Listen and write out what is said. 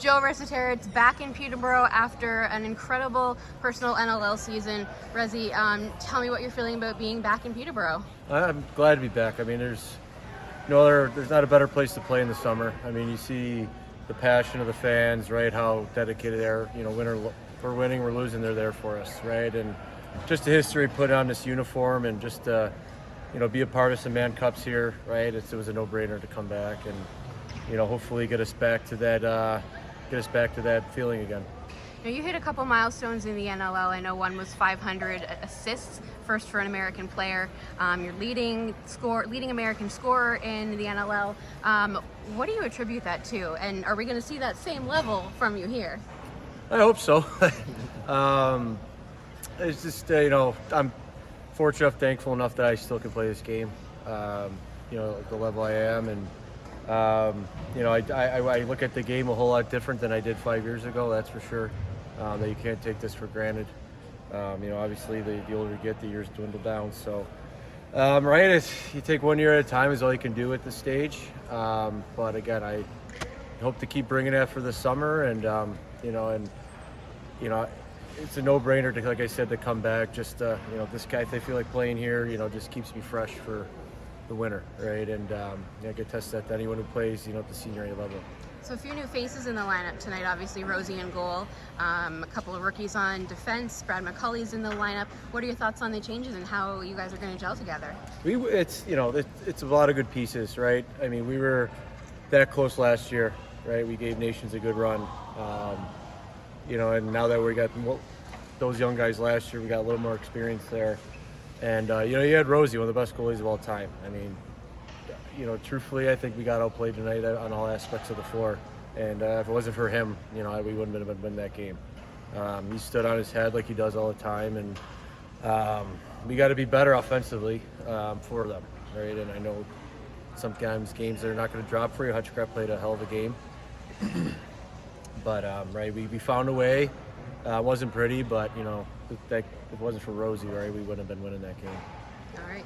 Joe Resetarits back in Peterborough after an incredible personal NLL season. Rezzy, tell me what you're feeling about being back in Peterborough. I'm glad to be back. I mean, there's not a better place to play in the summer. I mean, you see the passion of the fans, right? How dedicated they are. We're winning, we're losing, they're there for us, right? And just the history put on this uniform, and just be a part of some Man Cups here, right? It was a no-brainer to come back and hopefully get us back to that feeling again. Now, you hit a couple milestones in the NLL. I know one was 500 assists, first for an American player. You're leading American scorer in the NLL. What do you attribute that to? And are we going to see that same level from you here? I hope so. It's just, I'm fortunate enough, thankful enough that I still can play this game, at the level I am. And, I look at the game a whole lot different than I did 5 years ago, that's for sure. That you can't take this for granted. Obviously, the older you get, the years dwindle down. So, you take 1 year at a time is all you can do at this stage. But again, I hope to keep bringing that for the summer, and it's a no-brainer to, like I said, to come back. Just this guy, if they feel like playing here, just keeps me fresh for the winter, right? And I get tested to anyone who plays, at the senior A level. So a few new faces in the lineup tonight. Obviously, Rezzy in goal. A couple of rookies on defense. Brad McCulley's in the lineup. What are your thoughts on the changes and how you guys are going to gel together? It's a lot of good pieces, right? I mean, we were that close last year, right? We gave Nations a good run. And now that we got those young guys last year, we got a little more experience there. And, you had Rezzy, one of the best goalies of all time. I mean, truthfully, I think we got outplayed tonight on all aspects of the floor. And if it wasn't for him, we wouldn't have been that game. He stood on his head like he does all the time. And we got to be better offensively for them, right? And I know sometimes games that are not going to drop for you. Hutchcraft played a hell of a game. But, we found a way. It wasn't pretty, but, if it wasn't for Rezzy, right, we wouldn't have been winning that game. All right.